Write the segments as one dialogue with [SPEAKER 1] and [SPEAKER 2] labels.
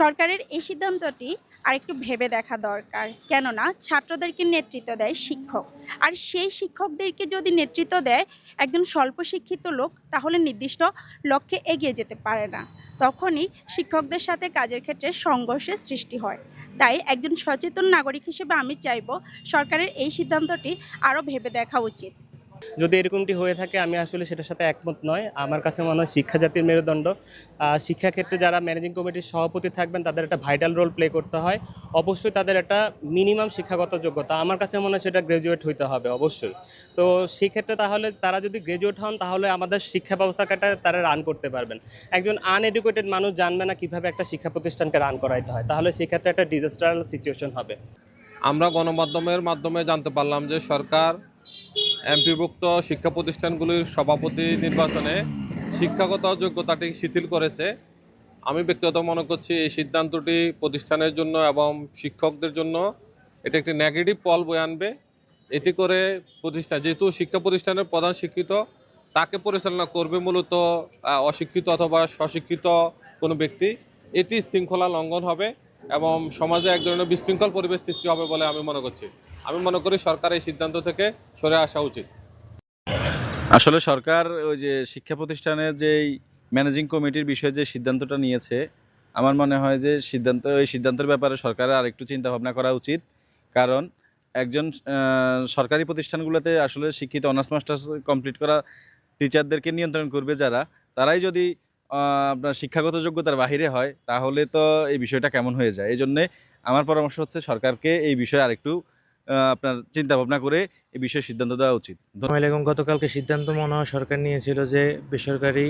[SPEAKER 1] সরকারের এই সিদ্ধান্তটি আরেকটু ভেবে দেখা দরকার, কেননা ছাত্রদেরকে নেতৃত্ব দেয় শিক্ষক। আর সেই শিক্ষকদেরকে যদি নেতৃত্ব দেয় একজন স্বল্প শিক্ষিত লোক, তাহলে নির্দিষ্ট লক্ষ্যে এগিয়ে যেতে পারে না। তখনই শিক্ষকদের সাথে কাজের ক্ষেত্রে সংঘর্ষের সৃষ্টি হয়। তাই একজন সচেতন নাগরিক হিসেবে আমি চাইব সরকারের এই সিদ্ধান্তটি আরও ভেবে দেখা উচিত।
[SPEAKER 2] যদি এরকমটি হয়ে থাকে আমি আসলে সেটার সাথে একমত নয়। আমার কাছে মনে হয় শিক্ষা জাতির মেরুদণ্ড। শিক্ষাক্ষেত্রে যারা ম্যানেজিং কমিটির সভাপতি থাকবেন তাদের একটা ভাইটাল রোল প্লে করতে হয়। অবশ্যই তাদের একটা মিনিমাম শিক্ষাগত যোগ্যতা, আমার কাছে মনে হয় সেটা গ্র্যাজুয়েট হইতে হবে অবশ্যই। তো সেক্ষেত্রে তাহলে তারা যদি গ্র্যাজুয়েট হন তাহলে আমাদের শিক্ষা ব্যবস্থাটা তারা রান করতে পারবেন। একজন আনএডুকেটেড মানুষ জানবে না কীভাবে একটা শিক্ষা প্রতিষ্ঠানকে রান করাইতে হয়, তাহলে সেক্ষেত্রে একটা ডিজাস্টারাল সিচুয়েশন হবে।
[SPEAKER 3] আমরা গণমাধ্যমের মাধ্যমে জানতে পারলাম যে সরকার এমপিভুক্ত শিক্ষা প্রতিষ্ঠানগুলির সভাপতি নির্বাচনে শিক্ষাগত যোগ্যতাটি শিথিল করেছে। আমি ব্যক্তিগত মনে করছি এই সিদ্ধান্তটি প্রতিষ্ঠানের জন্য এবং শিক্ষকদের জন্য এটা একটি নেগেটিভ ফল বয়ে আনবে। এটি করে প্রতিষ্ঠান, যেহেতু শিক্ষা প্রতিষ্ঠানের প্রধান শিক্ষিত, তাকে পরিচালনা করবে মূলত অশিক্ষিত অথবা স্বশিক্ষিত কোনো ব্যক্তি, এটি শৃঙ্খলা লঙ্ঘন হবে এবং সমাজে এক ধরনের বিশৃঙ্খল পরিবেশ সৃষ্টি হবে বলে আমি মনে করছি। আমি মনে করি সরকার এই সিদ্ধান্ত থেকে সরে আসা উচিত।
[SPEAKER 4] আসলে সরকার ওই যে শিক্ষা প্রতিষ্ঠানের যেই ম্যানেজিং কমিটির বিষয়ে যে সিদ্ধান্তটা নিয়েছে, আমার মনে হয় যে এই সিদ্ধান্তের ব্যাপারে সরকারের আরেকটু চিন্তা ভাবনা করা উচিত। কারণ একজন সরকারি প্রতিষ্ঠানগুলোতে আসলে শিক্ষিত অনার্স মাস্টার্স কমপ্লিট করা টিচারদেরকে নিয়ন্ত্রণ করবে যারা, তারাই যদি আপনার শিক্ষাগত যোগ্যতার বাহিরে হয় তাহলে তো এই বিষয়টা কেমন হয়ে যায়। এই জন্যে আমার পরামর্শ হচ্ছে সরকারকে এই বিষয়ে আরেকটু আপনার চিন্তা ভাবনা করে এই বিষয়ে সিদ্ধান্ত দেওয়া উচিত।
[SPEAKER 5] এবং গতকালকে সিদ্ধান্ত মনে হয় সরকার নিয়েছিল যে বেসরকারি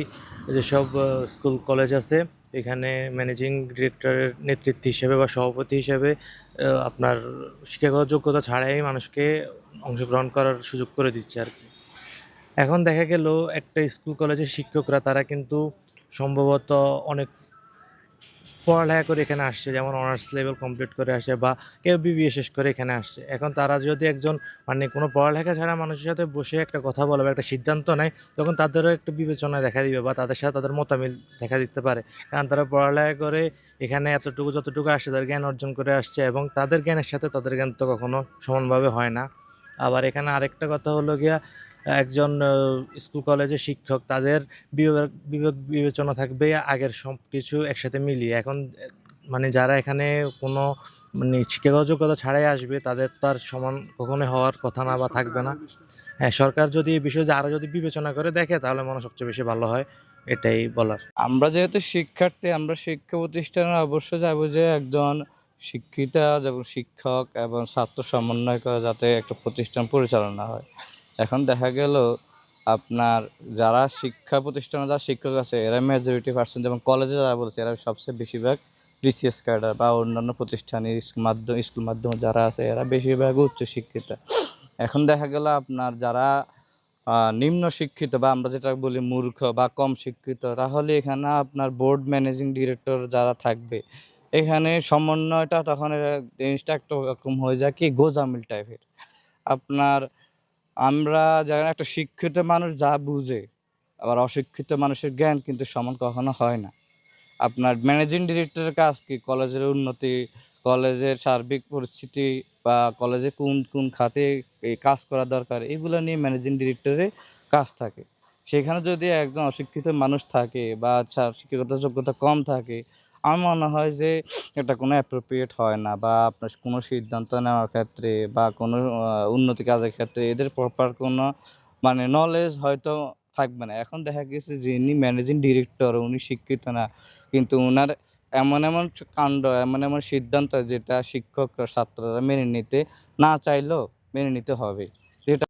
[SPEAKER 5] যেসব স্কুল কলেজ আছে এখানে ম্যানেজিং ডিরেক্টরের নেতৃত্ব হিসেবে বা সভাপতি হিসেবে আপনার শিক্ষাগত যোগ্যতা ছাড়াই মানুষকে অংশগ্রহণ করার সুযোগ করে দিচ্ছে আর কি। এখন দেখা গেল একটা স্কুল কলেজের শিক্ষকরা তারা কিন্তু সম্ভবত অনেক পড়ালেখা করে এখানে আসছে, যেমন অনার্স লেভেল কমপ্লিট করে আসে বা কেউ বিবিএ শেষ করে এখানে আসছে। এখন তারা যদি একজন কোনো পড়ালেখা ছাড়া মানুষের সাথে বসে একটা কথা বলে বা একটা সিদ্ধান্ত নেয়, তখন তাদেরও একটু বিবেচনা দেখা দিবে বা তাদের সাথে তাদের মতামিল দেখা দিতে পারে। কারণ তারা পড়ালেখা করে এখানে এতটুকু যতটুকু আসছে তাদের জ্ঞান অর্জন করে আসছে এবং তাদের জ্ঞানের সাথে তাদের জ্ঞান তো কখনো সমানভাবে হয় না। আবার এখানে আরেকটা কথা হলো গিয়া একজন স্কুল কলেজের শিক্ষক তাদের বিবেচনা থাকবে আগের সব কিছু একসাথে মিলিয়ে। এখন যারা এখানে কোনো শিক্ষাগত যোগ্যতা ছাড়াই আসবে তাদের তো আর সমান কখনোই হওয়ার কথা না বা থাকবে না। হ্যাঁ, সরকার যদি এই বিষয়ে আরও যদি বিবেচনা করে দেখে তাহলে মনে হয় সবচেয়ে বেশি ভালো হয়, এটাই বলার।
[SPEAKER 6] আমরা যেহেতু শিক্ষার্থী, আমরা শিক্ষা প্রতিষ্ঠানে অবশ্যই যাবো যে একজন শিক্ষিত যেমন শিক্ষক এবং ছাত্র সমন্বয় করে যাতে একটা প্রতিষ্ঠান পরিচালনা হয়। এখন দেখা গেল আপনার যারা শিক্ষা প্রতিষ্ঠানে যারা শিক্ষক আছে এরা মেজরিটি পার্সেন্ট, যেমন কলেজে যারা বলছে এরা সবচেয়ে বেশিরভাগ বিসিএস ক্যাডার বা অন্যান্য প্রতিষ্ঠানে স্কুল মাধ্যমে যারা আছে এরা বেশিরভাগ উচ্চ শিক্ষিত। এখন দেখা গেল আপনার যারা নিম্ন শিক্ষিত বা আমরা যেটা বলি মূর্খ বা কম শিক্ষিত, তাহলে এখানে আপনার বোর্ড ম্যানেজিং ডিরেক্টর যারা থাকবে এখানে সমন্বয়টা তখন জিনিসটা একটা রকম হয়ে যায় কি গোজামিল টাইপের। আপনার আমরা যারা একটা শিক্ষিত মানুষ যা বুঝে, আবার অশিক্ষিত মানুষের জ্ঞান কিন্তু সমান কখনো হয় না। আপনার ম্যানেজিং ডিরেক্টরের কাজ কি কলেজের উন্নতি, কলেজের সার্বিক পরিস্থিতি বা কলেজে কোন কোন খাতে এই কাজ করা দরকার এগুলো নিয়ে ম্যানেজিং ডিরেক্টরের কাজ থাকে। সেখানে যদি একজন অশিক্ষিত মানুষ থাকে বা শিক্ষাগত যোগ্যতা কম থাকে, আমার মনে হয় যে এটা কোনো অ্যাপ্রোপ্রিয়েট হয় না বা আপনার কোনো সিদ্ধান্ত নেওয়ার ক্ষেত্রে বা কোনো উন্নতি কাজের ক্ষেত্রে এদের প্রপার কোনো নলেজ হয়তো থাকবে না। এখন দেখা গেছে যিনি ম্যানেজিং ডিরেক্টর উনি শিক্ষিত না, কিন্তু উনার এমন এমন কাণ্ড, এমন এমন সিদ্ধান্ত যেটা শিক্ষক ছাত্ররা মেনে নিতে না চাইলেও মেনে নিতে হবে।